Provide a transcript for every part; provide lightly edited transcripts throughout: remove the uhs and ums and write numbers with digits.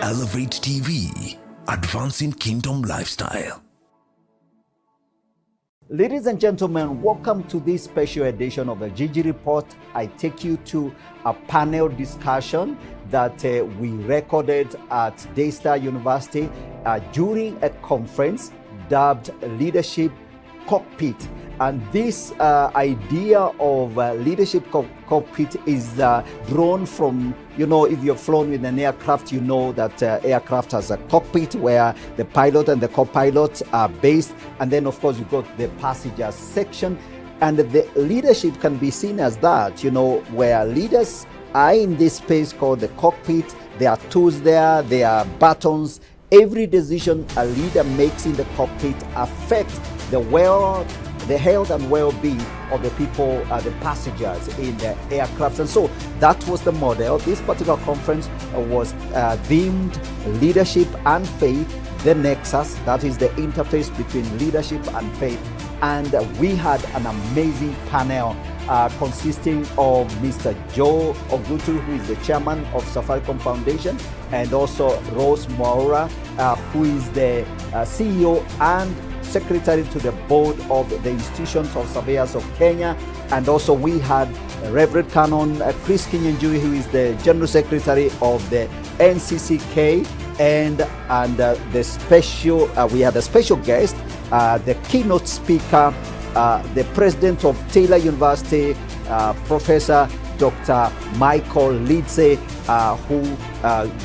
Elevate TV, advancing kingdom lifestyle. Ladies and gentlemen, welcome to this special edition of the Gigi Report. I take you to a panel discussion that we recorded at Daystar University during a conference dubbed Leadership Cockpit. And this idea of leadership cockpit is drawn from, if you've flown with an aircraft, you know that aircraft has a cockpit where the pilot and the co-pilot are based. And then, of course, you've got the passenger section. And the leadership can be seen as that, where leaders are in this space called the cockpit. There are tools there, there are buttons. Every decision a leader makes in the cockpit affects the health and well-being of the people, the passengers in the aircraft. And so that was the model. This particular conference was themed Leadership and Faith, the Nexus, that is the interface between leadership and faith. And we had an amazing panel consisting of Mr. Joe Ogutu, who is the chairman of Safaricom Foundation, and also Rose Mwaura, who is the CEO and secretary to the board of the institutions of Surveyors of Kenya. And also we had Reverend Canon Chris Kinyanjui, who is the general secretary of the NCCK, and the special we had a special guest, the keynote speaker, the president of Taylor University, Professor Dr. Michael Lindsay, who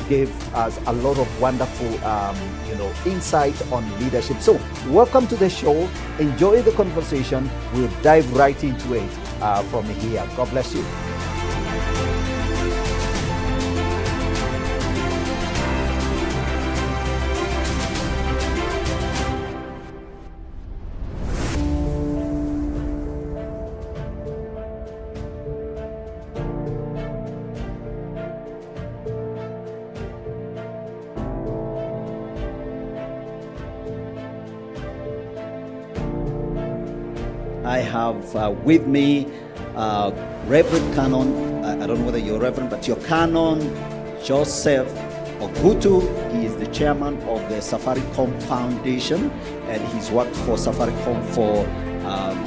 gave us a lot of wonderful insight on leadership. So welcome to the show. Enjoy the conversation. We'll dive right into it from here. God bless you. I have with me Reverend Canon, I don't know whether you're Reverend, but you're Canon Joseph Ogutu. He is the chairman of the Safaricom Foundation, and he's worked for Safaricom for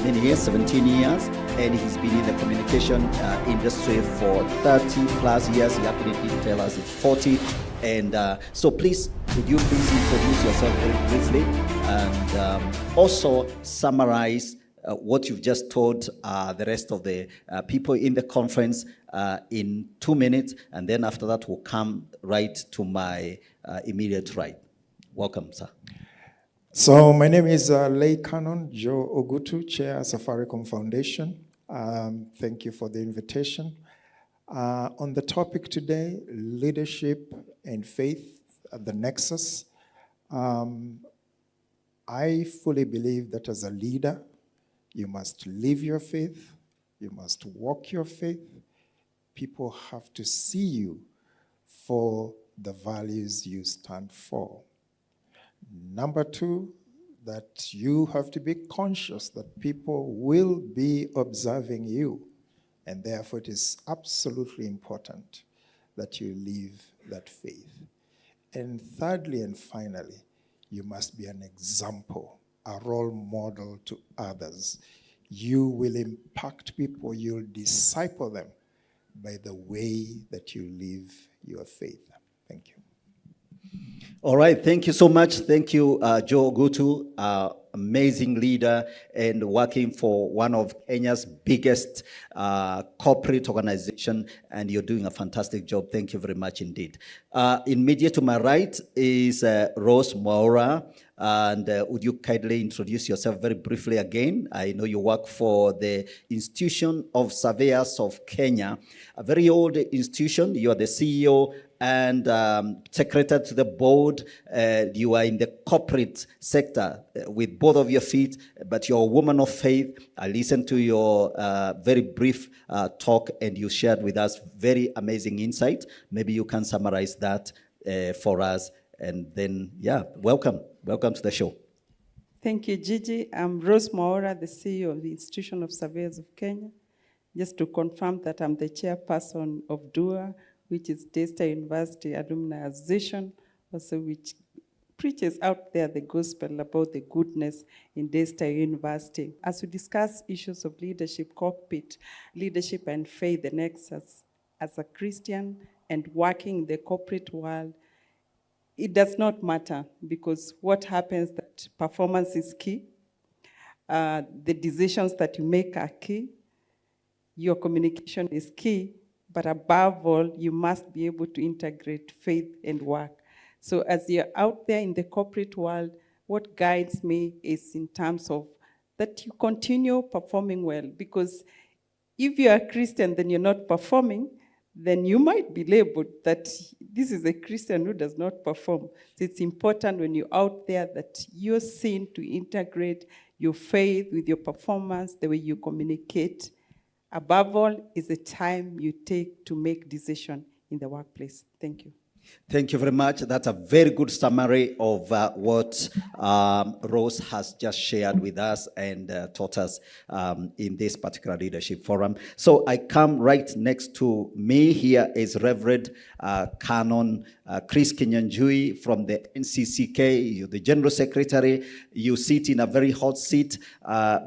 many years, 17 years, and he's been in the communication industry for 30 plus years. He actually didn't tell us it's 40. And so please, could you please introduce yourself very briefly and also summarize what you've just told the rest of the people in the conference in 2 minutes, and then after that we'll come right to my immediate right. Welcome, sir. So my name is Lay Canon Joe Ogutu, Chair, Safaricom Foundation. Thank you for the invitation. On the topic today, leadership and faith at the Nexus, I fully believe that as a leader, you must live your faith. You must walk your faith. People have to see you for the values you stand for. Number two, that you have to be conscious that people will be observing you. And therefore, it is absolutely important that you live that faith. And thirdly and finally, you must be an example, a role model to others. You will impact people, you'll disciple them by the way that you live your faith. Thank you. All right, thank you so much. Thank you, Joe Ogutu, amazing leader and working for one of Kenya's biggest corporate organization, and you're doing a fantastic job. Thank you very much indeed. Immediate to my right is Rose Mwaura. And would you kindly introduce yourself very briefly again? I know you work for the Institution of Surveyors of Kenya, a very old institution. You are the CEO and secretary to the board. You are in the corporate sector with both of your feet, but you're a woman of faith. I listened to your very brief talk, and you shared with us very amazing insight. Maybe you can summarize that for us, and then, welcome. Welcome to the show. Thank you, Gigi. I'm Rose Mwaura, the CEO of the Institution of Surveyors of Kenya. Just to confirm that I'm the chairperson of DUA, which is Daystar University Alumni Association, also which preaches out there the gospel about the goodness in Daystar University. As we discuss issues of leadership, cockpit, leadership and faith, the Nexus, as a Christian and working in the corporate world, it does not matter, because what happens that performance is key. The decisions that you make are key. Your communication is key, but above all, you must be able to integrate faith and work. So as you're out there in the corporate world, what guides me is in terms of that you continue performing well, because if you're a Christian, then you're not performing, then you might be labeled that this is a Christian who does not perform. So it's important when you're out there that you're seen to integrate your faith with your performance, the way you communicate. Above all is the time you take to make decisions in the workplace. Thank you. Thank you very much. That's a very good summary of what Rose has just shared with us and taught us in this particular leadership forum. So I come right next to me here is Reverend Canon Chris Kinyanjui from the NCCK. You're the General Secretary. You sit in a very hot seat.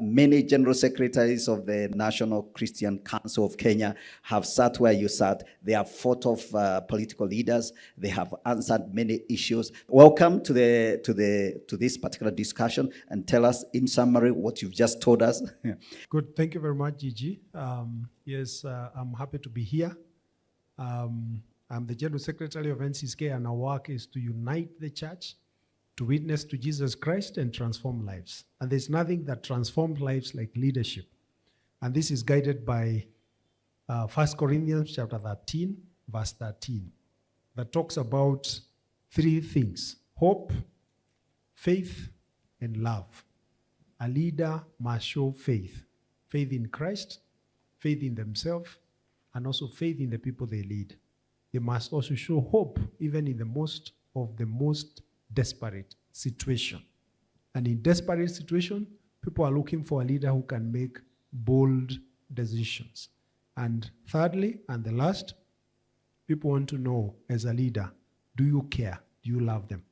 Many General Secretaries of the National Christian Council of Kenya have sat where you sat. They have fought off political leaders. They have answered many issues. Welcome to this particular discussion, and tell us in summary what you've just told us. Good. Thank you very much, Gigi. Yes, I'm happy to be here. I'm the General Secretary of NCCK, and our work is to unite the church, to witness to Jesus Christ and transform lives. And there's nothing that transforms lives like leadership. And this is guided by 1 Corinthians chapter 13, verse 13, that talks about three things: hope, faith, and love. A leader must show faith. Faith in Christ, faith in themselves, and also faith in the people they lead. They must also show hope, even in the most desperate situation. And in desperate situation, people are looking for a leader who can make bold decisions. And thirdly, and the last, people want to know, as a leader, do you care? Do you love them?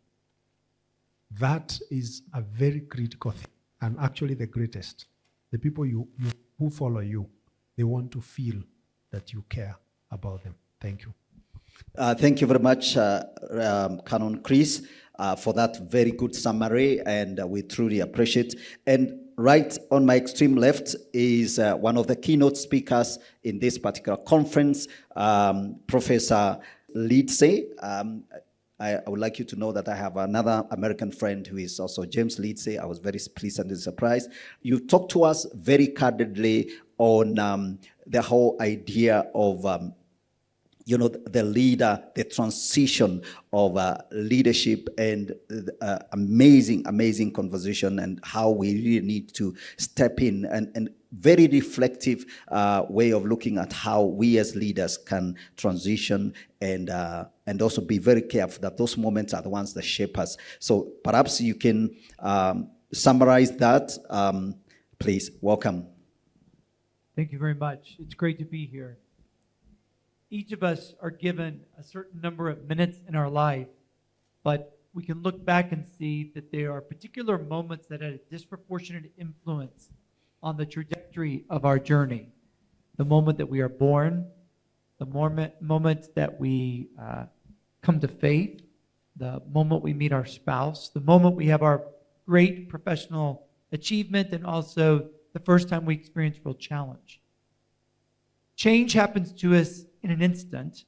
That is a very critical thing, and actually the greatest. The people who follow you, they want to feel that you care about them. Thank you. Thank you very much, Canon Chris, for that very good summary, and we truly appreciate. And right on my extreme left is one of the keynote speakers in this particular conference, Professor Lindsay. I would like you to know that I have another American friend who is also James Lindsay. I was very pleasantly surprised. You talked to us very candidly on the whole idea of the leader, the transition of leadership, and amazing conversation, and how we really need to step in, and very reflective way of looking at how we as leaders can transition, and also be very careful that those moments are the ones that shape us. So perhaps you can summarize that. Please, welcome. Thank you very much. It's great to be here. Each of us are given a certain number of minutes in our life, but we can look back and see that there are particular moments that had a disproportionate influence on the trajectory of our journey. The moment that we are born, the moment that we come to faith, the moment we meet our spouse, the moment we have our great professional achievement, and also the first time we experience real challenge. Change happens to us in an instant,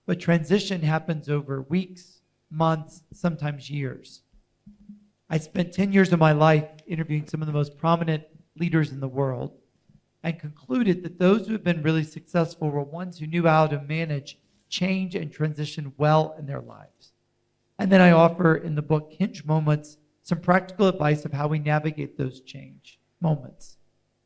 but transition happens over weeks, months, sometimes years. I spent 10 years of my life interviewing some of the most prominent leaders in the world, and concluded that those who have been really successful were ones who knew how to manage change and transition well in their lives. And then I offer in the book Hinge Moments some practical advice of how we navigate those change moments.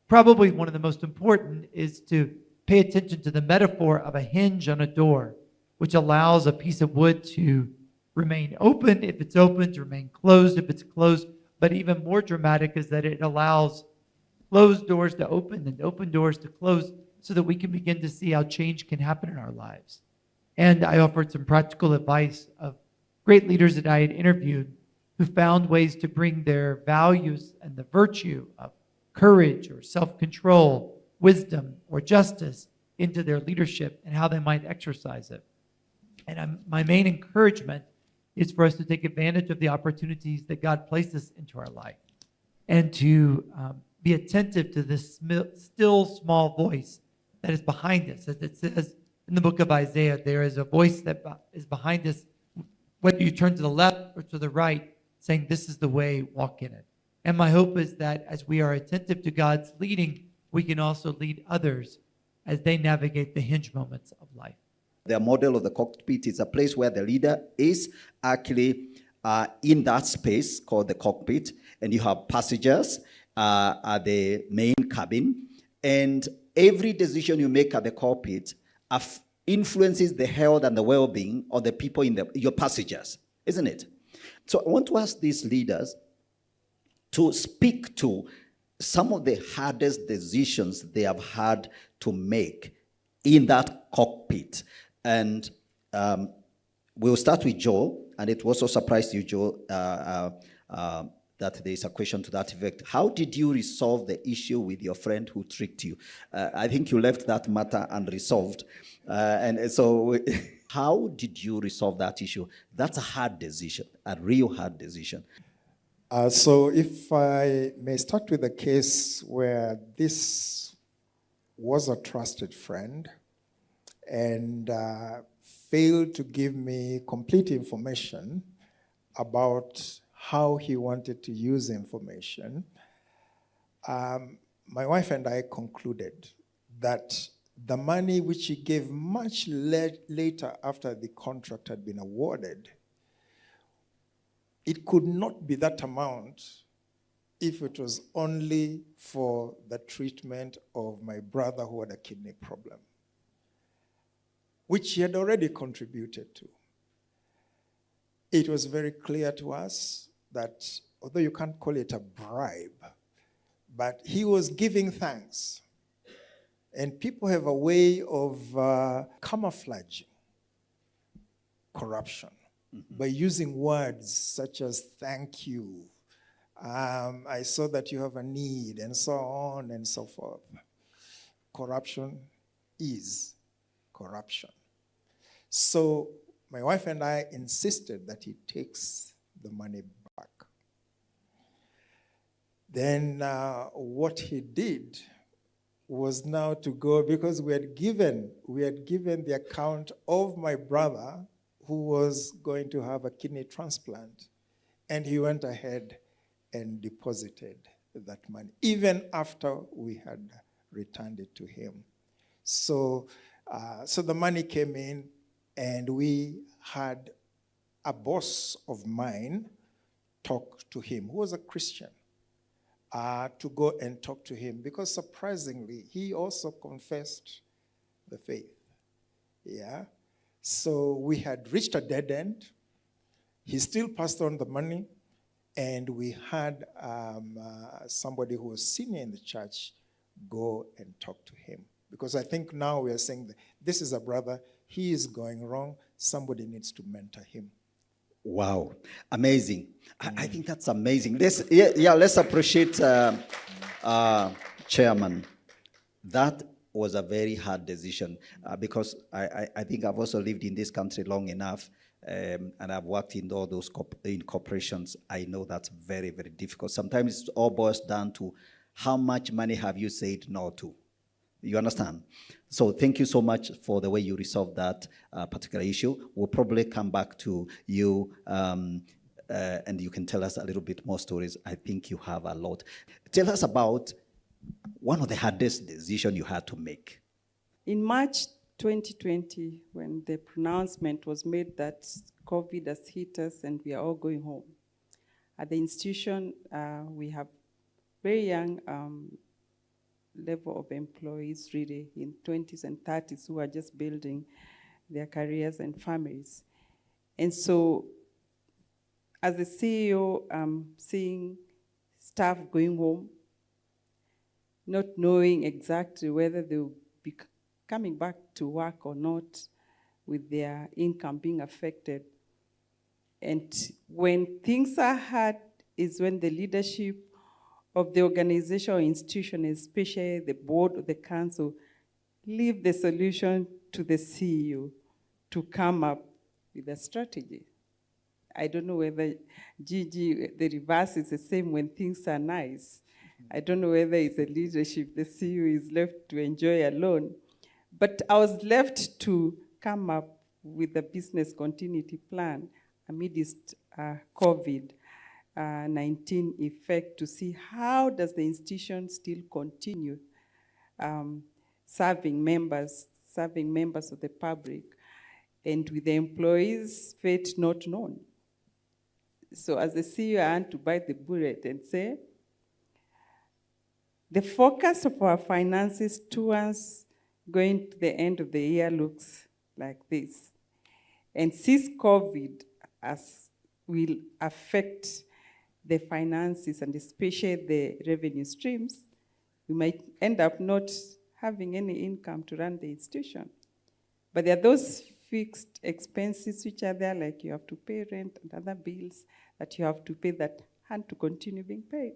Probably one of the most important is to pay attention to the metaphor of a hinge on a door, which allows a piece of wood to remain open if it's open, to remain closed if it's closed. But even more dramatic is that it allows closed doors to open and open doors to close, so that we can begin to see how change can happen in our lives. And I offered some practical advice of great leaders that I had interviewed who found ways to bring their values and the virtue of courage or self-control, wisdom or justice into their leadership and how they might exercise it. And my main encouragement is for us to take advantage of the opportunities that God places into our life and to be attentive to this still small voice that is behind us. As it says in the book of Isaiah, there is a voice that is behind us, whether you turn to the left or to the right, saying, this is the way, walk in it. And my hope is that as we are attentive to God's leading, we can also lead others as they navigate the hinge moments of life. The model of the cockpit is a place where the leader is actually in that space called the cockpit, and you have passengers at the main cabin, and every decision you make at the cockpit influences the health and the well-being of the people in your passengers, isn't it? So I want to ask these leaders to speak to some of the hardest decisions they have had to make in that cockpit. And we'll start with Joel, and it also surprised you, Joel, that there is a question to that effect. How did you resolve the issue with your friend who tricked you? I think you left that matter unresolved. And so how did you resolve that issue? That's a hard decision, a real hard decision. So if I may start with a case where this was a trusted friend and failed to give me complete information about how he wanted to use information, my wife and I concluded that the money which he gave much later after the contract had been awarded, it could not be that amount if it was only for the treatment of my brother who had a kidney problem, which he had already contributed to. It was very clear to us that, although you can't call it a bribe, but he was giving thanks. And people have a way of camouflaging corruption by using words such as thank you, I saw that you have a need, and so on and so forth. Corruption is corruption. So my wife and I insisted that he takes the money back. Then what he did was now to go, because we had given the account of my brother who was going to have a kidney transplant, and he went ahead and deposited that money, even after we had returned it to him. So the money came in, and we had a boss of mine talk to him, who was a Christian, to go and talk to him, because surprisingly, he also confessed the faith. Yeah. So we had reached a dead end. He still passed on the money, and we had somebody who was senior in the church go and talk to him. Because I think now we are saying that this is a brother, he is going wrong, somebody needs to mentor him. Wow, amazing. I think that's amazing. Let's appreciate Chairman. That was a very hard decision because I think I've also lived in this country long enough, and I've worked in all those in corporations. I know that's very, very difficult. Sometimes it all boils down to how much money have you said no to. You understand? So thank you so much for the way you resolved that particular issue. We'll probably come back to you and you can tell us a little bit more stories. I think you have a lot. Tell us about one of the hardest decisions you had to make. In March 2020, when the pronouncement was made that COVID has hit us and we are all going home, at the institution, we have very young level of employees really in 20s and 30s who are just building their careers and families. And so as the CEO, seeing staff going home, not knowing exactly whether they will be coming back to work or not, with their income being affected. And when things are hard is when the leadership of the organization or institution, especially the board or the council, leave the solution to the CEO to come up with a strategy. I don't know whether, Gigi, the reverse is the same when things are nice. I don't know whether it's a leadership, the CEO is left to enjoy alone. But I was left to come up with a business continuity plan amidst COVID-19 effect to see how does the institution still continue serving members of the public, and with the employees' fate not known. So as the CEO, I had to bite the bullet and say, the focus of our finances towards going to the end of the year looks like this. And since COVID will affect the finances and especially the revenue streams, we might end up not having any income to run the institution. But there are those fixed expenses which are there, like you have to pay rent and other bills that you have to pay that had to continue being paid.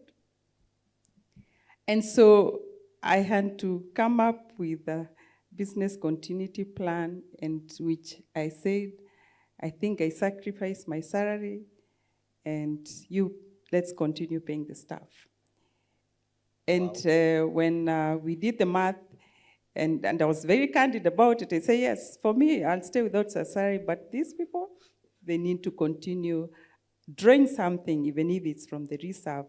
And so I had to come up with a business continuity plan, and which I said, I think I sacrificed my salary, and let's continue paying the staff. And when we did the math, and I was very candid about it, I said, yes, for me, I'll stay without a salary, but these people, they need to continue drawing something, even if it's from the reserve.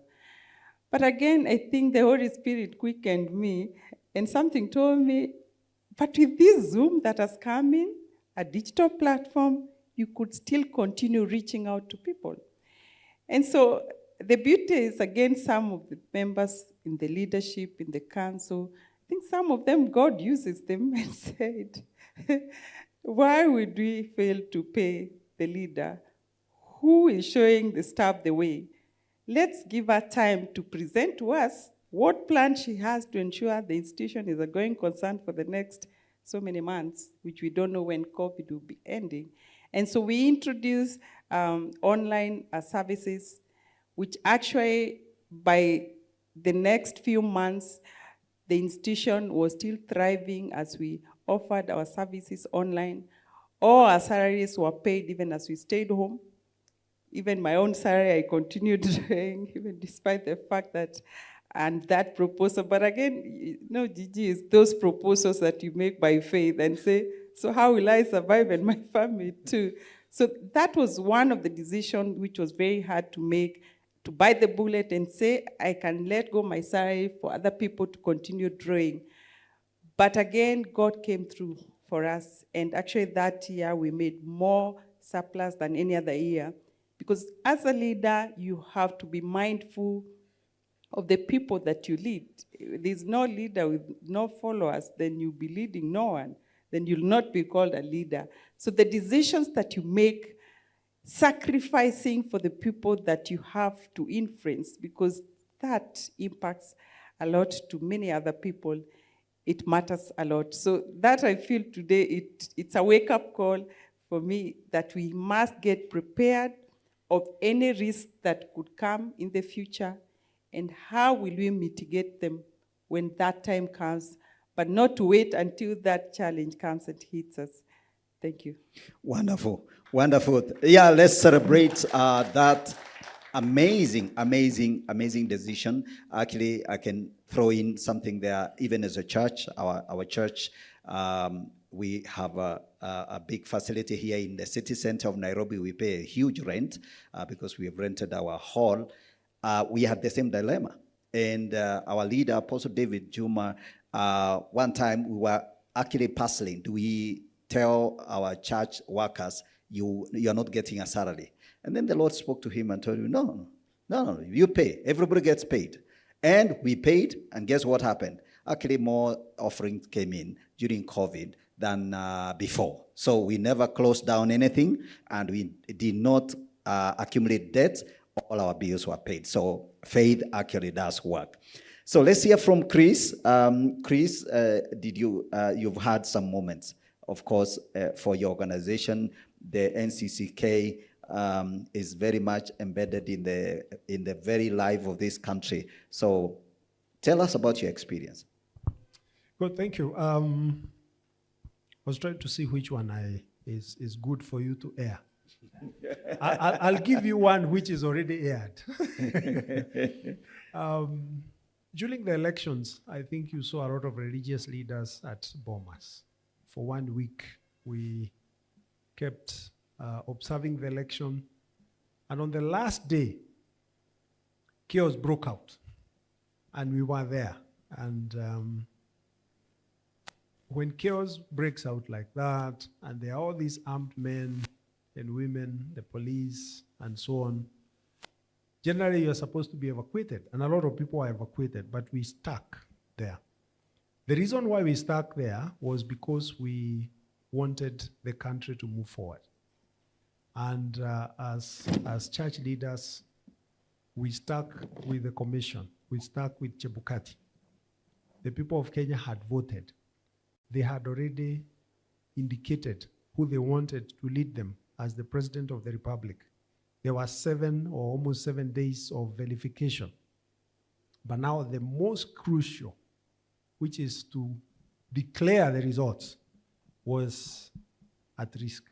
But again, I think the Holy Spirit quickened me, and something told me, but with this Zoom that has come in, a digital platform, you could still continue reaching out to people. And so the beauty is, again, some of the members in the leadership, in the council, I think some of them, God uses them and said, why would we fail to pay the leader who is showing the staff the way? Let's give her time to present to us what plan she has to ensure the institution is a going concern for the next so many months, which we don't know when COVID will be ending. And so we introduced online services, which actually by the next few months, the institution was still thriving as we offered our services online. All our salaries were paid even as we stayed home. Even my own salary, I continued paying, even despite the fact that, and that proposal, but again, Gigi, is those proposals that you make by faith and say, so how will I survive and my family too? So that was one of the decisions which was very hard to make, to bite the bullet and say, I can let go my salary for other people to continue drawing. But again, God came through for us. And actually that year we made more surplus than any other year. Because as a leader, you have to be mindful of the people that you lead. If there's no leader with no followers, then you'll be leading no one. Then you'll not be called a leader. So the decisions that you make, sacrificing for the people that you have to influence, because that impacts a lot to many other people, it matters a lot. So that I feel today, it's a wake-up call for me that we must get prepared of any risk that could come in the future, and how will we mitigate them when that time comes, but not to wait until that challenge comes and hits us. Thank you. Wonderful, wonderful. Yeah, let's celebrate that amazing decision. Actually, I can throw in something there, even as a church, our church, we have a big facility here in the city center of Nairobi. We pay a huge rent because we have rented our hall. We had the same dilemma. And our leader, Apostle David Juma, one time we were actually puzzling. Do we tell our church workers, you're not getting a salary? And then the Lord spoke to him and told him, no, you pay. Everybody gets paid. And we paid, and guess what happened? Actually, more offerings came in during COVID than before. So we never closed down anything, and we did not accumulate debt. All our bills were paid. So faith actually does work. So let's hear from Chris. Chris, you've had some moments Of course, for your organization, the NCCK is very much embedded in the very life of this country. So tell us about your experience. Good, thank you. I was trying to see which one is good for you to air. I'll give you one which is already aired. During the elections, I think you saw a lot of religious leaders at Bomas. For 1 week, we kept observing the election. And on the last day, chaos broke out. And we were there. And when chaos breaks out like that, and there are all these armed men and women, the police, and so on, generally you're supposed to be evacuated. And a lot of people are evacuated, but we stuck there. The reason why we stuck there was because we wanted the country to move forward. And as church leaders, we stuck with the commission. We stuck with Chebukati. The people of Kenya had voted. They had already indicated who they wanted to lead them as the president of the republic. There were 7 or almost 7 days of verification. But now the most crucial, which is to declare the results, was at risk.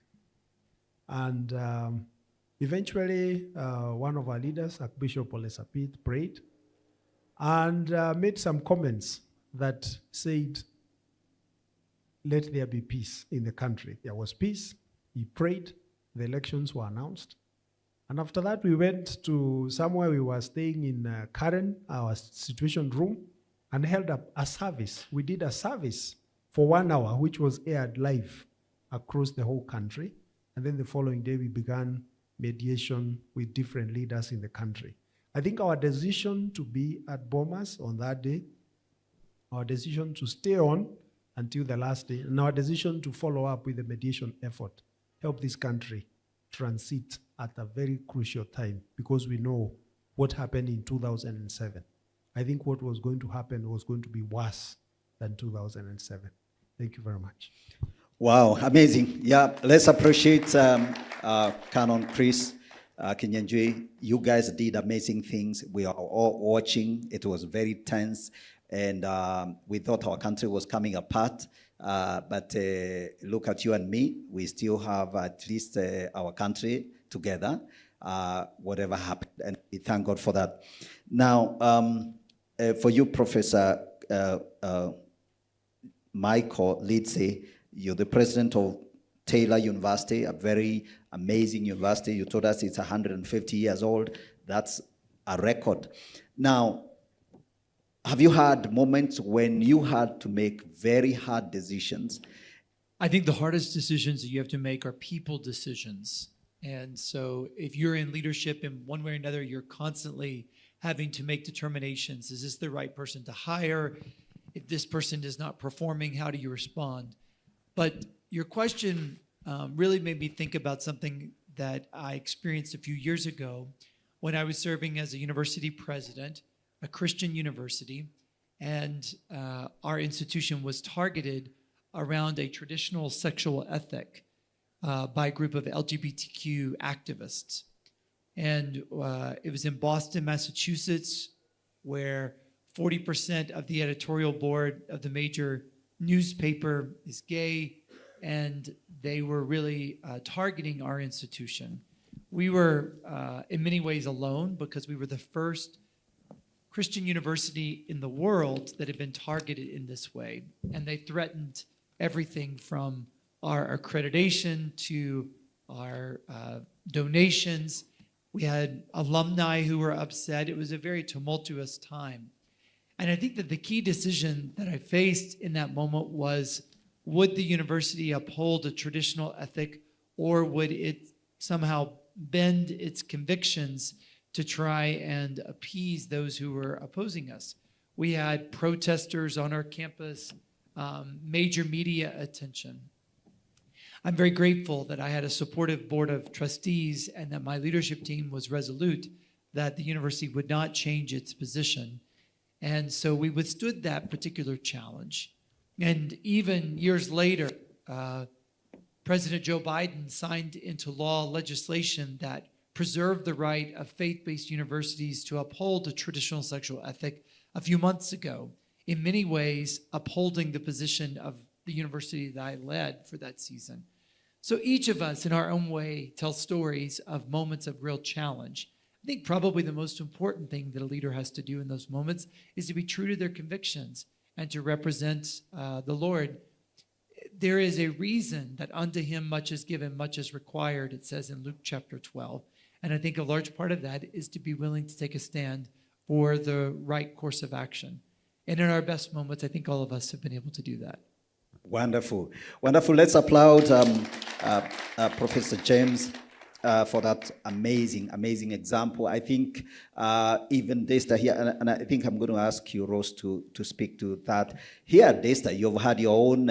And eventually, one of our leaders, Archbishop Olesapit, prayed and made some comments that said, let there be peace in the country. There was peace. He prayed. The elections were announced. And after that, we went to somewhere we were staying in Canon, our situation room, and held up a service. We did a service for 1 hour, which was aired live across the whole country. And then the following day, we began mediation with different leaders in the country. I think our decision to be at Bomas on that day, our decision to stay on until the last day, and our decision to follow up with the mediation effort helped this country transit at a very crucial time, because we know what happened in 2007. I think what was going to happen was going to be worse than 2007. Thank you very much. Wow, amazing. Yeah, let's appreciate Canon Chris, Kinyanjui. You guys did amazing things. We are all watching. It was very tense, and we thought our country was coming apart. But look at you and me. We still have at least our country together, whatever happened, and we thank God for that. Now, for you, Professor Michael Lindsay, you're the president of Taylor University, a very amazing university. You told us it's 150 years old. That's a record. Now, have you had moments when you had to make very hard decisions? I think the hardest decisions that you have to make are people decisions. And so if you're in leadership in one way or another, you're constantly having to make determinations. Is this the right person to hire? If this person is not performing, how do you respond? But your question really made me think about something that I experienced a few years ago when I was serving as a university president, a Christian university, and our institution was targeted around a traditional sexual ethic by a group of LGBTQ activists. And it was in Boston, Massachusetts, where 40% of the editorial board of the major newspaper is gay, and they were really targeting our institution. We were in many ways alone, because we were the first Christian university in the world that had been targeted in this way. And they threatened everything from our accreditation to our donations. We had alumni who were upset. It was a very tumultuous time. And I think that the key decision that I faced in that moment was, would the university uphold a traditional ethic, or would it somehow bend its convictions to try and appease those who were opposing us? We had protesters on our campus, major media attention. I'm very grateful that I had a supportive board of trustees and that my leadership team was resolute that the university would not change its position. And so we withstood that particular challenge. And even years later, President Joe Biden signed into law legislation that preserved the right of faith-based universities to uphold a traditional sexual ethic a few months ago, in many ways upholding the position of the university that I led for that season. So each of us in our own way tell stories of moments of real challenge. I think probably the most important thing that a leader has to do in those moments is to be true to their convictions and to represent the Lord. There is a reason that unto him much is given, much is required, it says in Luke chapter 12. And I think a large part of that is to be willing to take a stand for the right course of action. And in our best moments, I think all of us have been able to do that. Wonderful. Wonderful. Let's applaud Professor James for that amazing example. I think even Daystar here, and I think I'm going to ask you, Rose, to speak to that. Here at Daystar, you've had your own,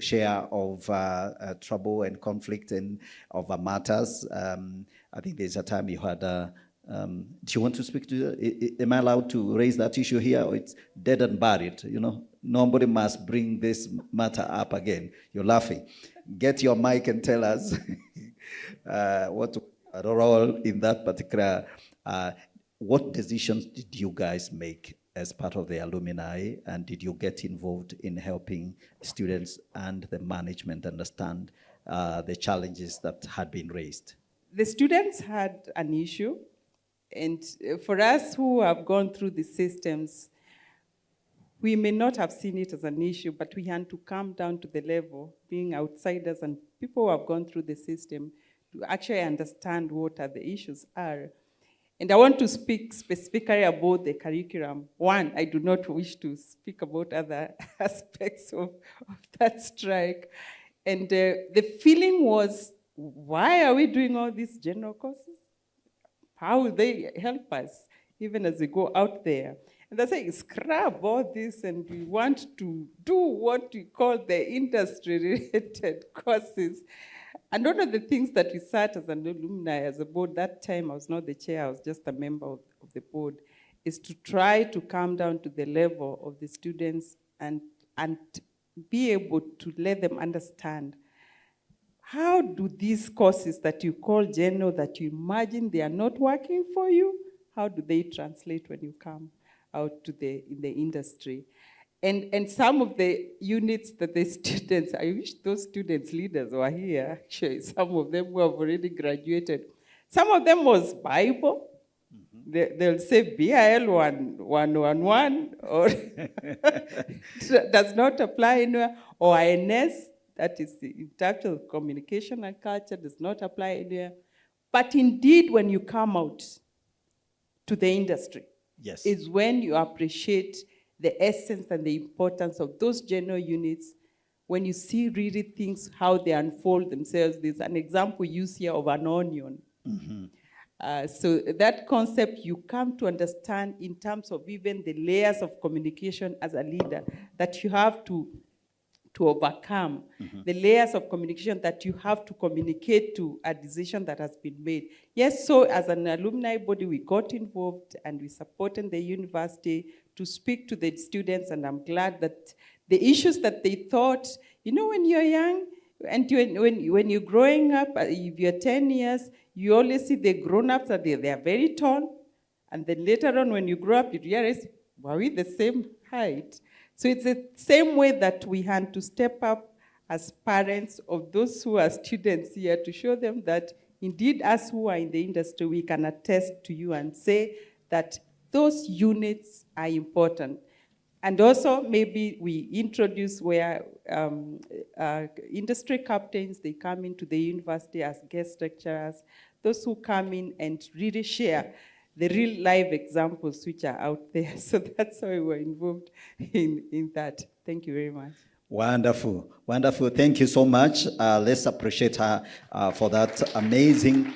share of trouble and conflict and of matters. I think there's a time you had. Do you want to speak to? Am I allowed to raise that issue here, or it's dead and buried? Nobody must bring this matter up again. You're laughing. Get your mic and tell us what role in that particular. What decisions did you guys make as part of the alumni, and did you get involved in helping students and the management understand the challenges that had been raised? The students had an issue, and for us who have gone through the systems, we may not have seen it as an issue, but we had to come down to the level, being outsiders and people who have gone through the system, to actually understand what are the issues are. And I want to speak specifically about the curriculum. One, I do not wish to speak about other aspects of that strike. And the feeling was, why are we doing all these general courses? How will they help us, even as we go out there? And they say, scrap all this, and we want to do what we call the industry-related courses. And one of the things that we sat as an alumni, as a board, that time I was not the chair, I was just a member of the board, is to try to come down to the level of the students and be able to let them understand, how do these courses that you call general, that you imagine they are not working for you, how do they translate when you come out to in the industry? And some of the units that the students, I wish those students leaders were here, actually, some of them who have already graduated. Some of them was Bible. Mm-hmm. They'll say BIL 111, or does not apply anywhere, or INS, that is the interpretive communication and culture, does not apply anywhere. But indeed, when you come out to the industry, yes, is when you appreciate the essence and the importance of those general units, when you see really things, how they unfold themselves. There's an example used here of an onion. Mm-hmm. So that concept you come to understand in terms of even the layers of communication as a leader that you have to overcome, mm-hmm. the layers of communication that you have to communicate to a decision that has been made. Yes, so as an alumni body, we got involved and we supported the university to speak to the students, and I'm glad that the issues that they thought, when you're young, and when you're growing up, if you're 10 years, you always see the grown-ups that they are very tall, and then later on when you grow up, you realize, were we the same height? So it's the same way that we had to step up as parents of those who are students here to show them that indeed us who are in the industry, we can attest to you and say that those units are important. And also maybe we introduce where industry captains, they come into the university as guest lecturers, those who come in and really share the real live examples which are out there. So that's why we were involved in that. Thank you very much. Wonderful, wonderful. Thank you so much. Let's appreciate her for that amazing,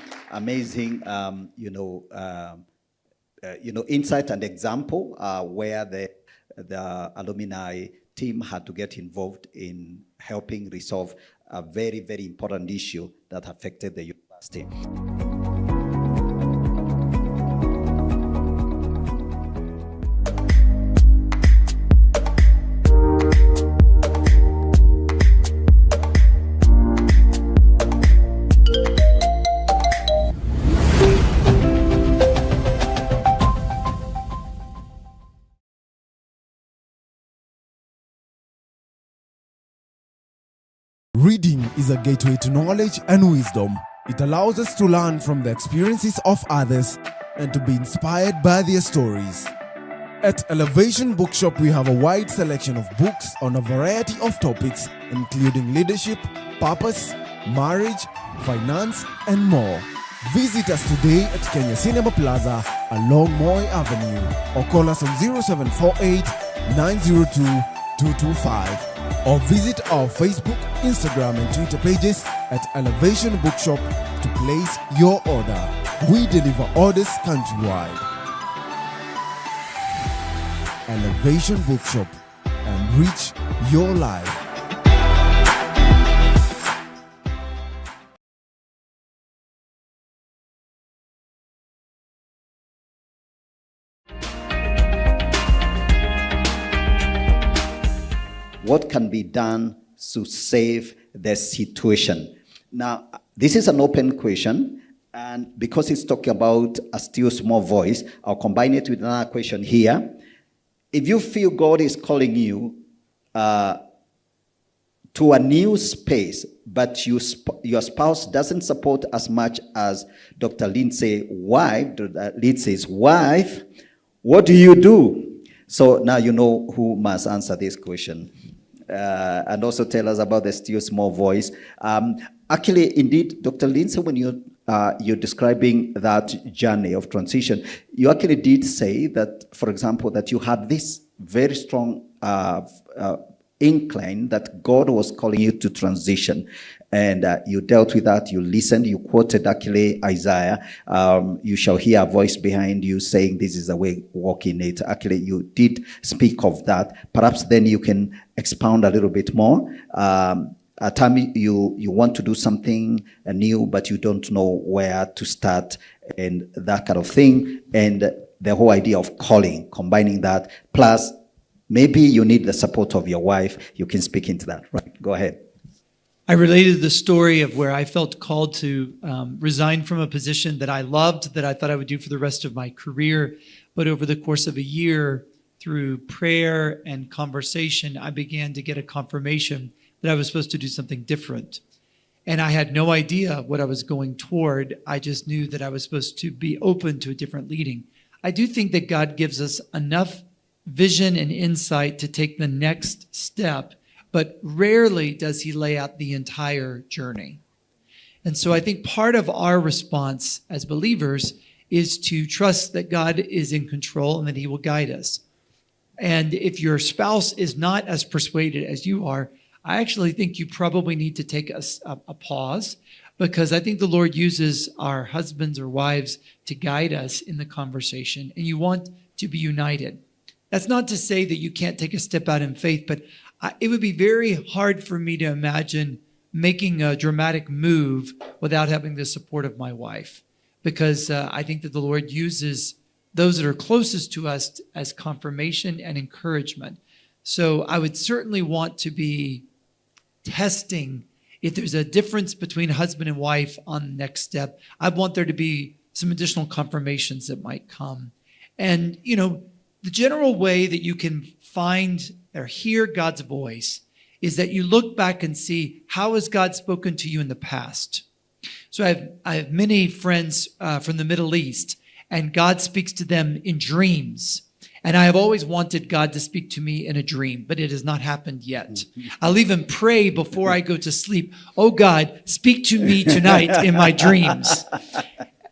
insight and example where the alumni team had to get involved in helping resolve a very, very important issue that affected the university. Reading is a gateway to knowledge and wisdom. It allows us to learn from the experiences of others and to be inspired by their stories. At Elevation Bookshop, we have a wide selection of books on a variety of topics, including leadership, purpose, marriage, finance, and more. Visit us today at Kenya Cinema Plaza along Moy Avenue or call us on 0748 902 225 or visit our Facebook, Instagram, and Twitter pages at Elevation Bookshop to place your order. We deliver orders countrywide. Elevation Bookshop, enrich your life. What can be done to save the situation? Now, this is an open question, and because it's talking about a still small voice, I'll combine it with another question here. If you feel God is calling you to a new space, but your spouse doesn't support as much as Dr. Lindsay's wife, what do you do? So now you know who must answer this question. And also tell us about the still small voice. Actually, indeed, Dr. Lindsay, when you're describing that journey of transition, you actually did say that, for example, that you had this very strong incline that God was calling you to transition. And you dealt with that, you listened, you quoted actually Isaiah, you shall hear a voice behind you saying this is the way, walk in it. Actually, you did speak of that. Perhaps then you can expound a little bit more. At times you want to do something new, but you don't know where to start and that kind of thing. And the whole idea of calling, combining that, plus maybe you need the support of your wife. You can speak into that. Right, go ahead. I related the story of where I felt called to resign from a position that I loved, that I thought I would do for the rest of my career. But over the course of a year, through prayer and conversation, I began to get a confirmation that I was supposed to do something different. And I had no idea what I was going toward. I just knew that I was supposed to be open to a different leading. I do think that God gives us enough vision and insight to take the next step, but rarely does he lay out the entire journey. And so I think part of our response as believers is to trust that God is in control and that he will guide us. And if your spouse is not as persuaded as you are, I actually think you probably need to take a pause, because I think the Lord uses our husbands or wives to guide us in the conversation, and you want to be united. That's not to say that you can't take a step out in faith, but it would be very hard for me to imagine making a dramatic move without having the support of my wife, because I think that the Lord uses those that are closest to us as confirmation and encouragement. So I would certainly want to be testing if there's a difference between husband and wife on the next step. I want there to be some additional confirmations that might come. And, you know, the general way that you can find or hear God's voice is that you look back and see, how has God spoken to you in the past? So I have many friends from the Middle East, and God speaks to them in dreams. And I have always wanted God to speak to me in a dream, but it has not happened yet. I'll even pray before I go to sleep, oh God, speak to me tonight in my dreams.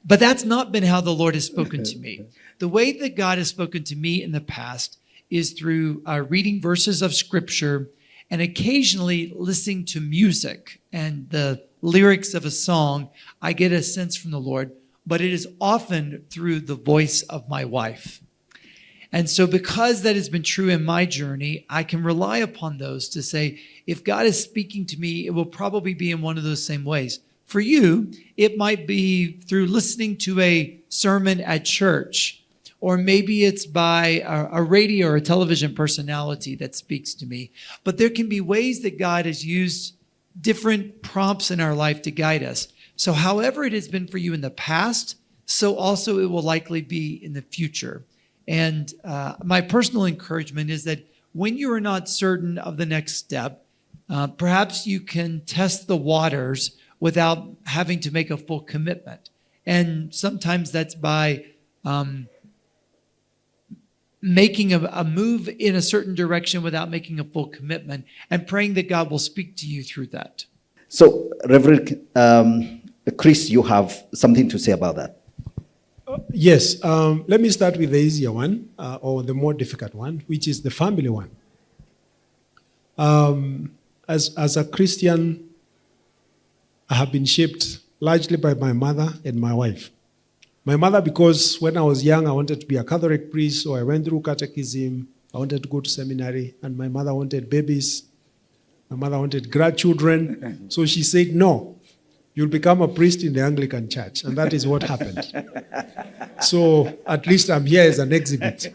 But that's not been how the Lord has spoken to me. The way that God has spoken to me in the past is through reading verses of scripture and occasionally listening to music and the lyrics of a song. I get a sense from the Lord, but it is often through the voice of my wife. And so because that has been true in my journey, I can rely upon those to say, if God is speaking to me, it will probably be in one of those same ways. For you, it might be through listening to a sermon at church, or maybe it's by a radio or a television personality that speaks to me. But there can be ways that God has used different prompts in our life to guide us. So however it has been for you in the past, so also it will likely be in the future. And my personal encouragement is that when you are not certain of the next step, perhaps you can test the waters without having to make a full commitment. And sometimes that's by making a move in a certain direction without making a full commitment and praying that God will speak to you through that. So, Reverend Chris, you have something to say about that. Yes, let me start with the easier one, or the more difficult one, which is the family one. As a Christian, I have been shaped largely by my mother and my wife. My mother, because when I was young, I wanted to be a Catholic priest, so I went through catechism. I wanted to go to seminary, and my mother wanted babies. My mother wanted grandchildren. So she said, no, you'll become a priest in the Anglican Church. And that is what happened. So at least I'm here as an exhibit.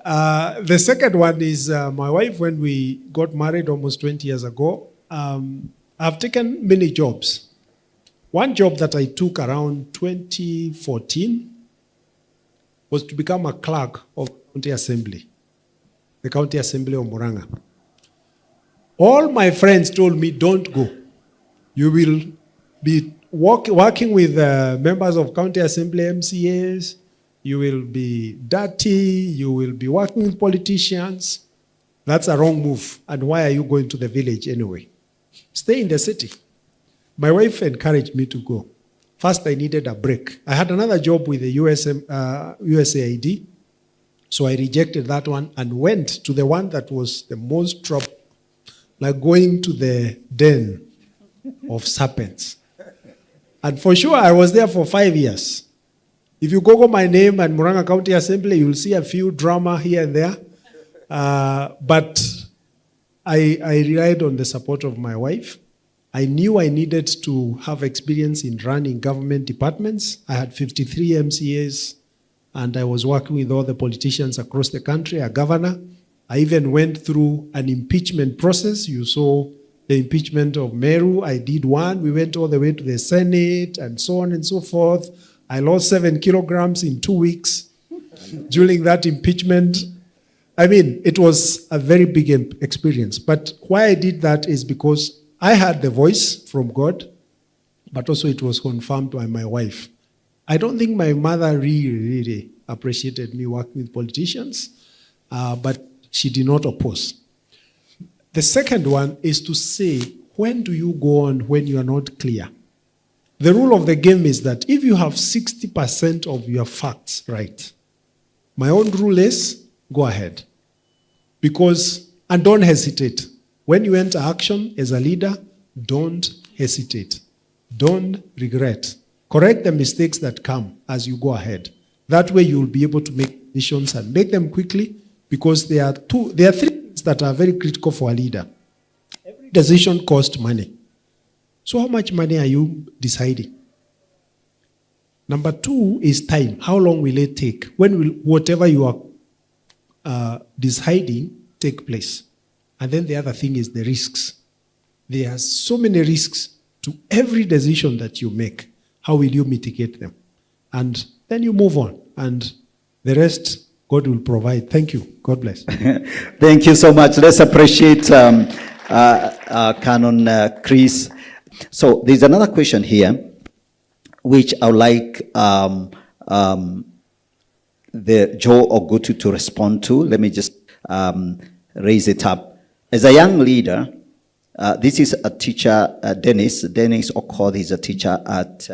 The second one is my wife, when we got married almost 20 years ago, I've taken many jobs. One job that I took around 2014 was to become a clerk of County Assembly, the County Assembly of Muranga. All my friends told me, don't go. You will be working with members of County Assembly, MCAs. You will be dirty. You will be working with politicians. That's a wrong move. And why are you going to the village anyway? Stay in the city. My wife encouraged me to go. First, I needed a break. I had another job with the USAID, so I rejected that one and went to the one that was the most trouble, like going to the den of serpents. And for sure, I was there for 5 years. If you Google my name and Muranga County Assembly, you'll see a few drama here and there. But I relied on the support of my wife. I knew I needed to have experience in running government departments. I had 53 MCAs, and I was working with all the politicians across the country, a governor. I even went through an impeachment process. You saw the impeachment of Meru. I did one. We went all the way to the Senate and so on and so forth. I lost 7 kilograms in 2 weeks during that impeachment. I mean, it was a very big experience. But why I did that is because I had the voice from God, but also it was confirmed by my wife. I don't think my mother really appreciated me working with politicians, but she did not oppose. The second one is to say, when do you go on when you are not clear? The rule of the game is that if you have 60% of your facts right, my own rule is go ahead. And don't hesitate. When you enter action as a leader, don't hesitate. Don't regret. Correct the mistakes that come as you go ahead. That way you'll be able to make decisions and make them quickly, because there are 3 things that are very critical for a leader. Every decision costs money. So how much money are you deciding? Number 2 is time. How long will it take? When will whatever you are deciding take place? And then the other thing is the risks. There are so many risks to every decision that you make. How will you mitigate them? And then you move on. And the rest, God will provide. Thank you. God bless. Thank you so much. Let's appreciate Canon Chris. So there's another question here, which I would like the Joe Ogutu to respond to. Let me just raise it up. As a young leader, this is a teacher, Dennis Okoth is a teacher at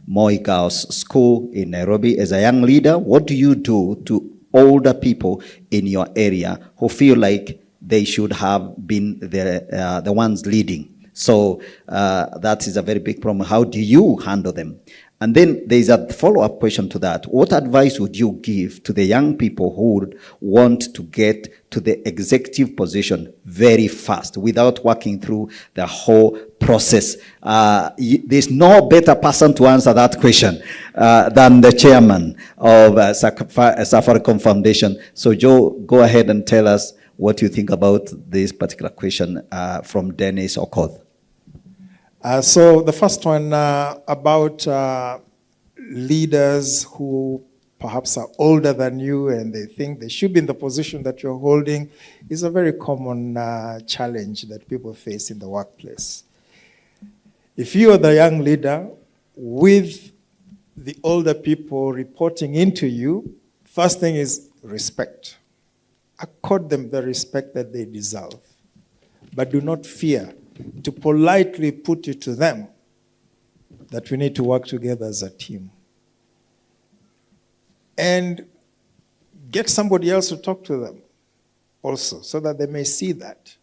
Moi Girls School in Nairobi. As a young leader, what do you do to older people in your area who feel like they should have been the ones leading? So that is a very big problem. How do you handle them? And then there's a follow-up question to that. What advice would you give to the young people who would want to get to the executive position very fast without working through the whole process? There's no better person to answer that question than the chairman of Safaricom Foundation. So Joe, go ahead and tell us what you think about this particular question from Dennis Okoth. So the first one about leaders who perhaps are older than you and they think they should be in the position that you're holding is a very common challenge that people face in the workplace. If you are the young leader with the older people reporting into you, first thing is respect. Accord them the respect that they deserve, but do not fear to politely put it to them that we need to work together as a team. And get somebody else to talk to them also, so that they may see that.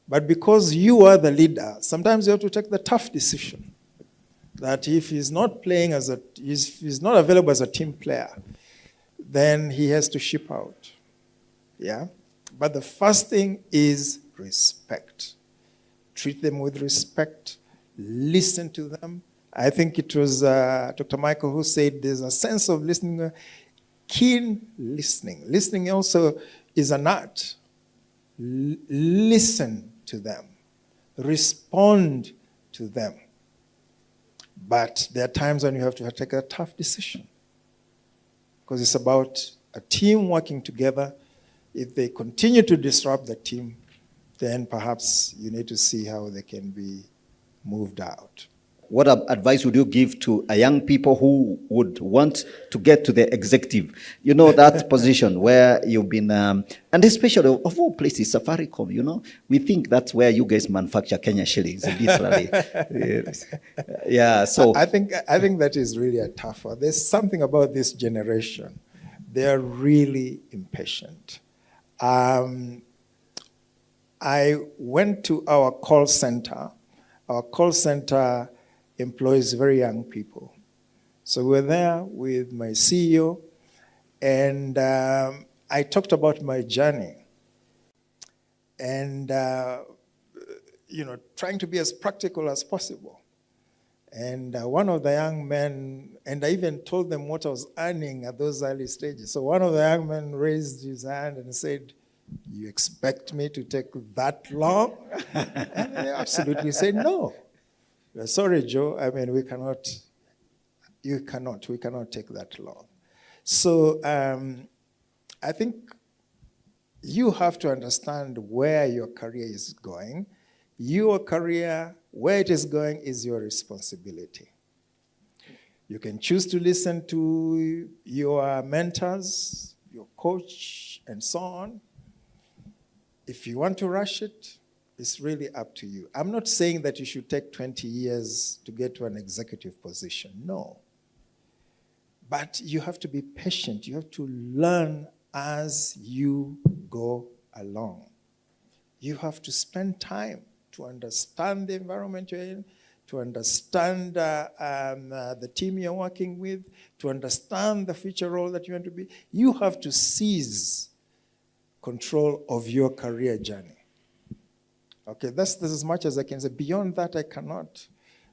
But because you are the leader, sometimes you have to take the tough decision that if he's not playing as he's not available as a team player, then he has to ship out. Yeah? But the first thing is respect. Treat them with respect. Listen to them. I think it was Dr. Michael who said there's a sense of listening, keen listening. Listening also is an art. Listen to them. Respond to them. But there are times when you have to take a tough decision, because it's about a team working together. If they continue to disrupt the team, then perhaps you need to see how they can be moved out. What advice would you give to a young people who would want to get to the executive? You know, that position where you've been, and especially of all places, Safaricom, you know, we think that's where you guys manufacture Kenya shillings, literally. Yeah, so. I think that is really a tough one. There's something about this generation. They're really impatient. I went to our call center. Our call center employs very young people. So we're there with my CEO, and I talked about my journey. And, trying to be as practical as possible. And one of the young men, and I even told them what I was earning at those early stages. So one of the young men raised his hand and said, "You expect me to take that long?" And I absolutely said, "No. Sorry, Joe. I mean, we cannot take that long." So I think you have to understand where your career is going. Your career, where it is going, is your responsibility. You can choose to listen to your mentors, your coach, and so on. If you want to rush it, it's really up to you. I'm not saying that you should take 20 years to get to an executive position. No. But you have to be patient. You have to learn as you go along. You have to spend time to understand the environment you're in, to understand the team you're working with, to understand the future role that you want to be. You have to seize control of your career journey. Okay, that's as much as I can say. Beyond that, I cannot.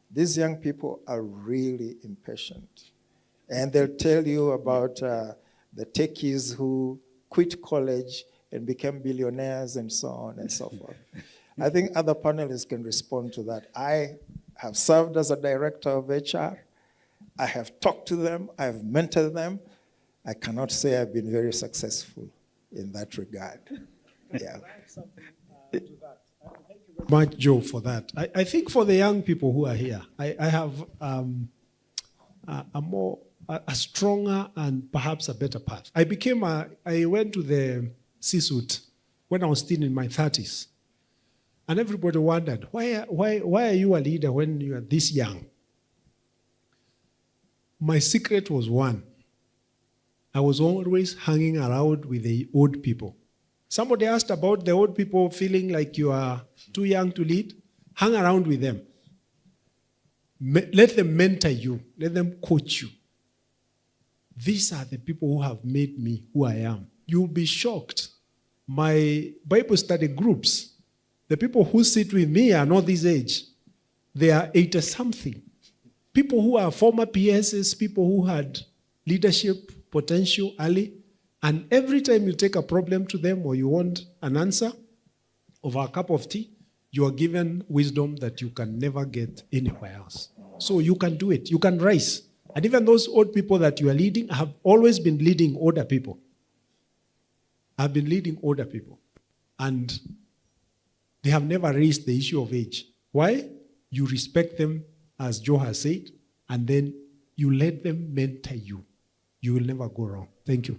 These young people are really impatient. And they'll tell you about the techies who quit college and became billionaires and so on and so forth. I think other panelists can respond to that. I have served as a director of HR. I have talked to them. I have mentored them. I cannot say I've been very successful in that regard. Yeah. Much, Joe, for that. I think for the young people who are here, I have a stronger and perhaps a better path. I went to the C-suite when I was still in my 30s. And everybody wondered, why are you a leader when you are this young? My secret was one. I was always hanging around with the old people. Somebody asked about the old people feeling like you are too young to lead. Hang around with them. Let them mentor you. Let them coach you. These are the people who have made me who I am. You'll be shocked. My Bible study groups, the people who sit with me are not this age. They are 80-something. People who are former PSs, people who had leadership potential early, and every time you take a problem to them or you want an answer over a cup of tea, you are given wisdom that you can never get anywhere else. So you can do it. You can rise. And even those old people that you are leading have always been leading older people. I've been leading older people. And they have never raised the issue of age. Why? You respect them, as Joe has said, and then you let them mentor you. You will never go wrong. Thank you.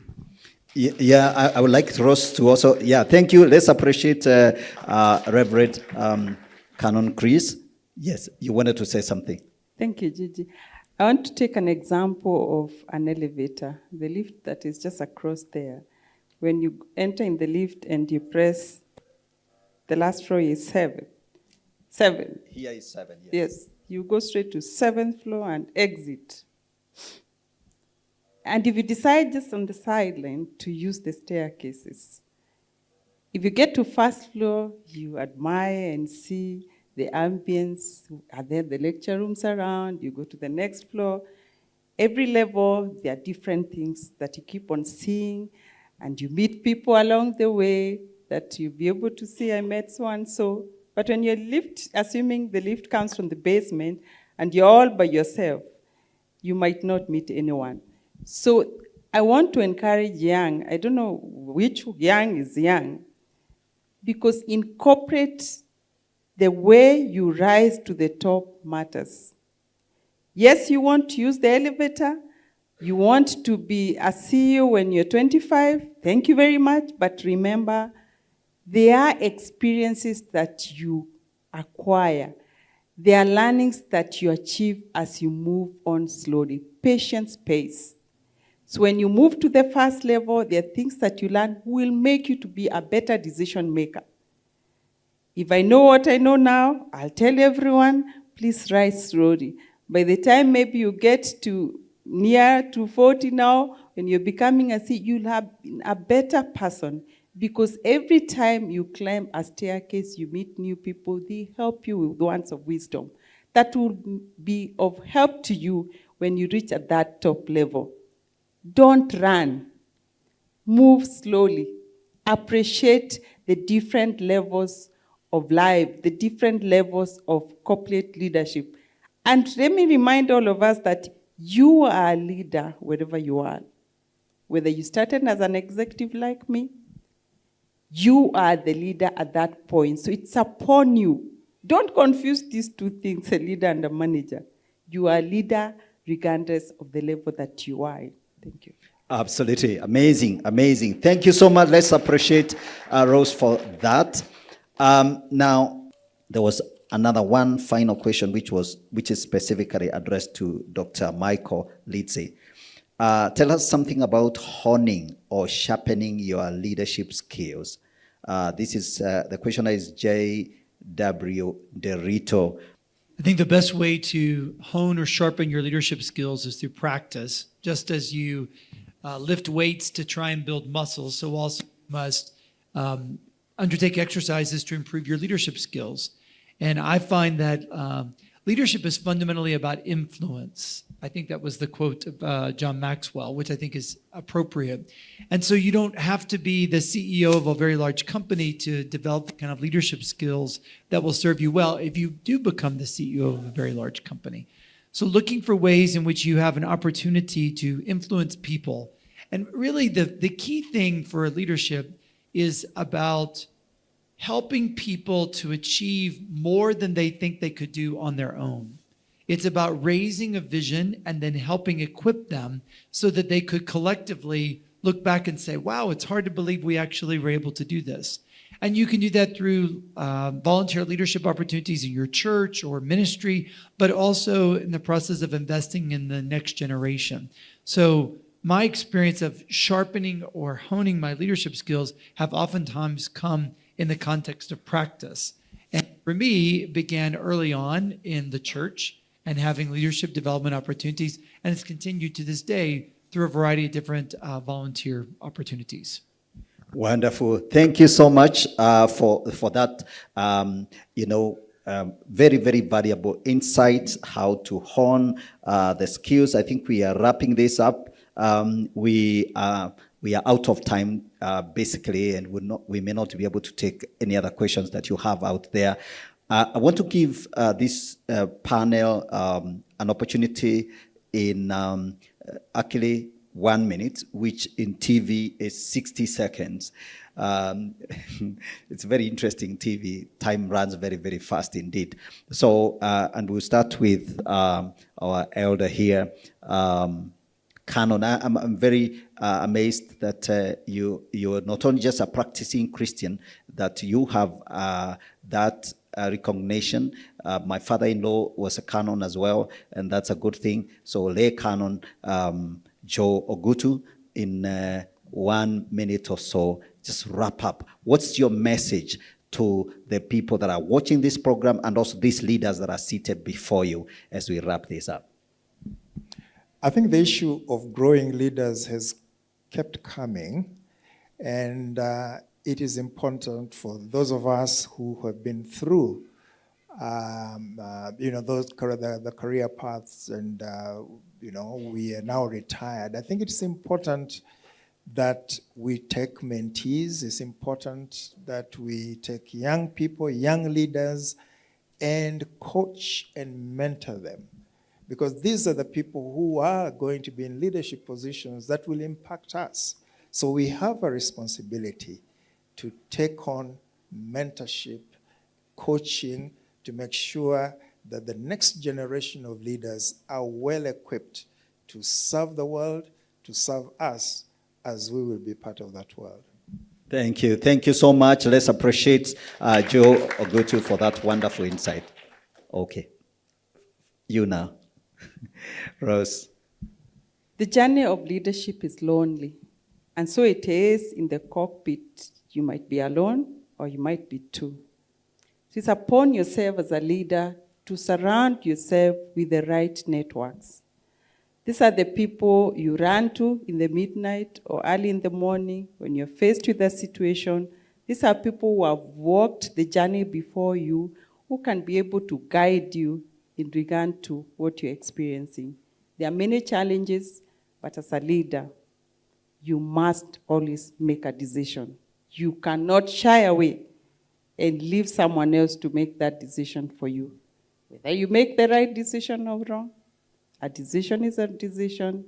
Yeah, I would like Ross to also, thank you. Let's appreciate Reverend Canon Chris. Yes, you wanted to say something. Thank you, Gigi. I want to take an example of an elevator, the lift that is just across there. When you enter in the lift and you press, the last floor is 7. 7. Here is 7, yes. Yes, you go straight to 7th floor and exit. And if you decide just on the sideline to use the staircases, if you get to 1st floor, you admire and see the ambience. Are there the lecture rooms around? You go to the next floor. Every level, there are different things that you keep on seeing, and you meet people along the way that you'll be able to see, I met so-and-so. But when you're assuming the lift comes from the basement, and you're all by yourself, you might not meet anyone. So I want to encourage young, I don't know which young is young, because in corporate, the way you rise to the top matters. Yes, you want to use the elevator. You want to be a CEO when you're 25. Thank you very much. But remember, there are experiences that you acquire. There are learnings that you achieve as you move on slowly. Patience pays. So when you move to the 1st level, there are things that you learn will make you to be a better decision maker. If I know what I know now, I'll tell everyone, please rise slowly. By the time maybe you get to near to 40 now, when you're becoming a CEO, you'll have been a better person, because every time you climb a staircase, you meet new people, they help you with words of wisdom. That will be of help to you when you reach at that top level. Don't run. Move slowly. Appreciate the different levels of life, the different levels of corporate leadership. And let me remind all of us that you are a leader wherever you are. Whether you started as an executive like me, you are the leader at that point. So it's upon you. Don't confuse these two things, a leader and a manager. You are a leader regardless of the level that you are in. Thank you. Absolutely. Amazing, amazing. Thank you so much. Let's appreciate Rose for that. Now, there was one final question, which is specifically addressed to Dr. Michael Lindsay. Tell us something about honing or sharpening your leadership skills. This is the questioner is J.W. Derrito. I think the best way to hone or sharpen your leadership skills is through practice. Just as you lift weights to try and build muscles, so also you must undertake exercises to improve your leadership skills. And I find that leadership is fundamentally about influence. I think that was the quote of John Maxwell, which I think is appropriate. And so you don't have to be the CEO of a very large company to develop the kind of leadership skills that will serve you well if you do become the CEO of a very large company. So looking for ways in which you have an opportunity to influence people. And really the key thing for leadership is about helping people to achieve more than they think they could do on their own. It's about raising a vision and then helping equip them so that they could collectively look back and say, wow, it's hard to believe we actually were able to do this. And you can do that through volunteer leadership opportunities in your church or ministry, but also in the process of investing in the next generation. So my experience of sharpening or honing my leadership skills have oftentimes come in the context of practice. And for me, it began early on in the church and having leadership development opportunities, and it's continued to this day through a variety of different volunteer opportunities. Wonderful. Thank you so much for that, very, very valuable insights, how to hone the skills. I think we are wrapping this up. We are out of time, basically, and we may not be able to take any other questions that you have out there. I want to give this panel an opportunity in actually 1 minute, which in TV is 60 seconds. It's very interesting TV. Time runs very, very fast indeed. So, and we'll start with our elder here, Canon. I'm very amazed that you're not only just a practicing Christian, that you have that recognition. My father-in-law was a Canon as well, and that's a good thing. So lay Canon Joe Ogutu, in 1 minute or so, just wrap up. What's your message to the people that are watching this program and also these leaders that are seated before you as we wrap this up? I think the issue of growing leaders has kept coming, and it is important for those of us who have been through, those the career paths, and we are now retired. I think it's important that we take mentees. It's important that we take young people, young leaders, and coach and mentor them. Because these are the people who are going to be in leadership positions that will impact us. So we have a responsibility to take on mentorship, coaching, to make sure that the next generation of leaders are well equipped to serve the world, to serve us, as we will be part of that world. Thank you. Thank you so much. Let's appreciate Joe Ogutu for that wonderful insight. Okay. You now. Rose. The journey of leadership is lonely. And so it is in the cockpit. You might be alone or you might be two. So it's upon yourself as a leader to surround yourself with the right networks. These are the people you run to in the midnight or early in the morning when you're faced with a situation. These are people who have walked the journey before you, who can be able to guide you in regard to what you're experiencing. There are many challenges, but as a leader, you must always make a decision. You cannot shy away and leave someone else to make that decision for you. Whether you make the right decision or wrong, a decision is a decision.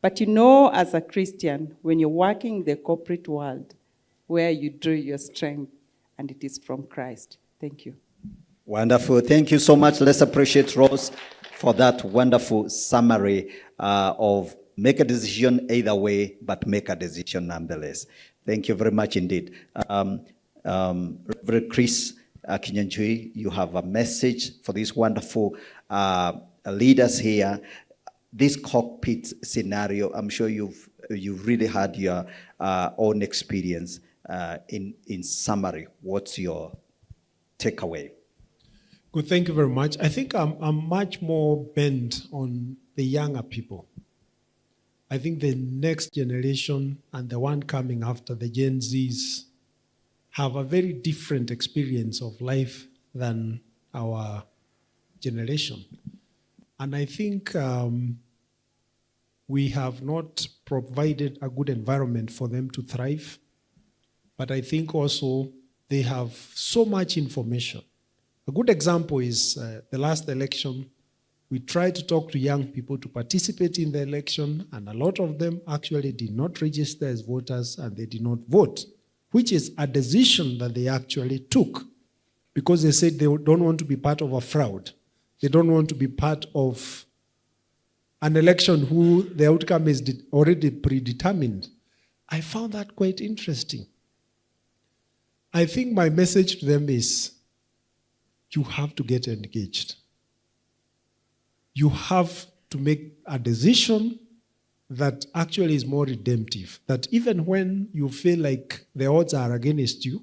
But as a Christian, when you're working in the corporate world, where you draw your strength, and it is from Christ. Thank you. Wonderful. Thank you so much. Let's appreciate Rose for that wonderful summary of make a decision either way, but make a decision nonetheless. Thank you very much indeed. Reverend Chris Kinyanjui, you have a message for these wonderful leaders here. This cockpit scenario, I'm sure you've really had your own experience. In summary, what's your takeaway? Good, thank you very much. I think I'm much more bent on the younger people. I think the next generation and the one coming after, the Gen Zs, have a very different experience of life than our generation. And I think we have not provided a good environment for them to thrive. But I think also they have so much information. A good example is the last election. We tried to talk to young people to participate in the election, and a lot of them actually did not register as voters and they did not vote, which is a decision that they actually took because they said they don't want to be part of a fraud. They don't want to be part of an election who the outcome is already predetermined. I found that quite interesting. I think my message to them is, you have to get engaged. You have to make a decision that actually is more redemptive. That even when you feel like the odds are against you,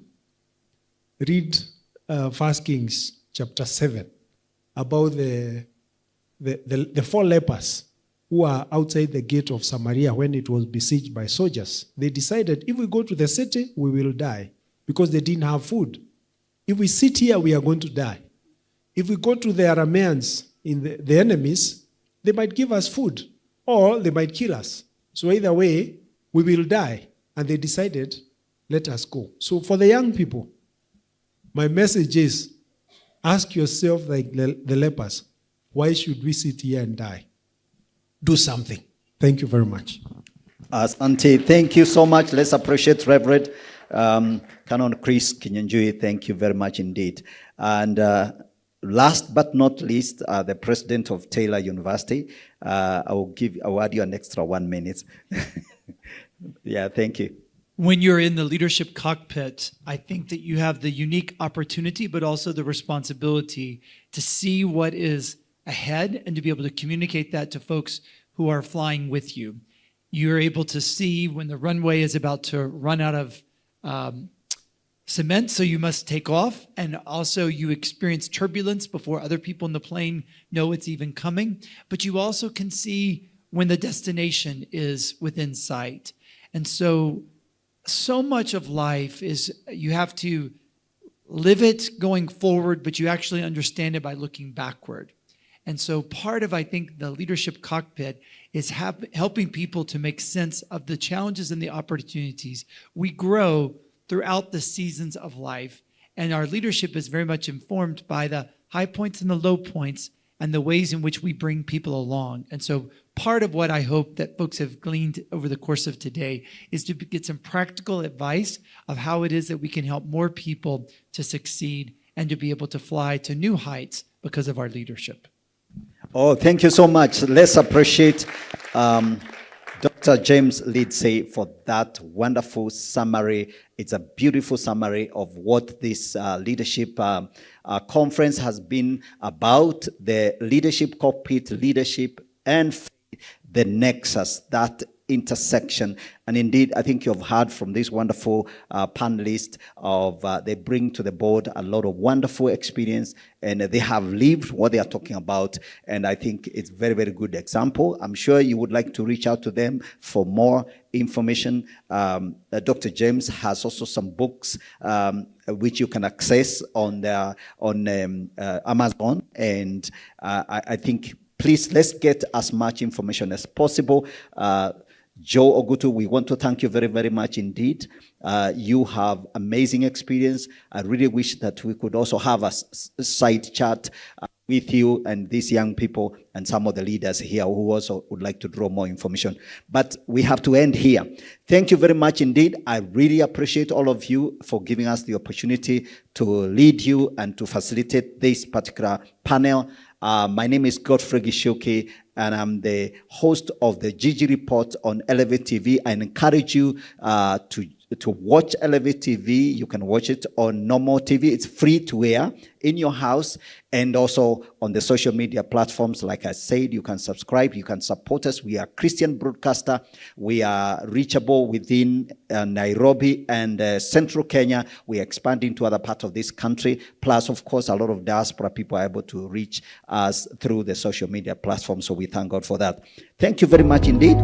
read 1 Kings chapter 7 about the 4 lepers who are outside the gate of Samaria when it was besieged by soldiers. They decided, if we go to the city, we will die because they didn't have food. If we sit here, we are going to die. If we go to the Arameans, the enemies, they might give us food or they might kill us. So either way, we will die. And they decided, let us go. So for the young people, my message is, ask yourself like the lepers, why should we sit here and die? do something. Thank you very much. Asante, thank you so much. Let's appreciate Reverend Canon Chris Kinyanjui. Thank you very much indeed. And last but not least, the president of Taylor University. I'll add you an extra 1 minute. Yeah, thank you. When you're in the leadership cockpit, I think that you have the unique opportunity, but also the responsibility to see what is ahead and to be able to communicate that to folks who are flying with you. You're able to see when the runway is about to run out of cement, so you must take off. And also you experience turbulence before other people in the plane know it's even coming. But you also can see when the destination is within sight. And so much of life is you have to live it going forward, but you actually understand it by looking backward. And so part of, I think, the leadership cockpit is helping people to make sense of the challenges and the opportunities. We grow throughout the seasons of life, and our leadership is very much informed by the high points and the low points and the ways in which we bring people along. And so part of what I hope that folks have gleaned over the course of today is to get some practical advice of how it is that we can help more people to succeed and to be able to fly to new heights because of our leadership. Oh, thank you so much. Let's appreciate Dr. James Lindsay for that wonderful summary. It's a beautiful summary of what this leadership conference has been about, the leadership cockpit, leadership and the nexus, that intersection. And indeed, I think you've heard from this wonderful panelists of they bring to the board a lot of wonderful experience, and they have lived what they are talking about. And I think it's very, very good example. I'm sure you would like to reach out to them for more information. Dr. James has also some books which you can access on Amazon. And I think, please, let's get as much information as possible. Joe Ogutu, we want to thank you very, very much indeed. You have amazing experience. I really wish that we could also have a side chat with you and these young people and some of the leaders here who also would like to draw more information. But we have to end here. Thank you very much indeed. I really appreciate all of you for giving us the opportunity to lead you and to facilitate this particular panel. My name is Godfrey Gichuki, and I'm the host of the Gigi Report on Elevate TV. I encourage you to watch Elevate TV. You can watch it on normal TV. It's free to air in your house, and also on the social media platforms. Like I said, you can subscribe, you can support us. We are Christian broadcaster. We are reachable within Nairobi and central Kenya. We are expanding to other parts of this country. Plus, of course, a lot of diaspora people are able to reach us through the social media platform. So we thank God for that. Thank you very much indeed.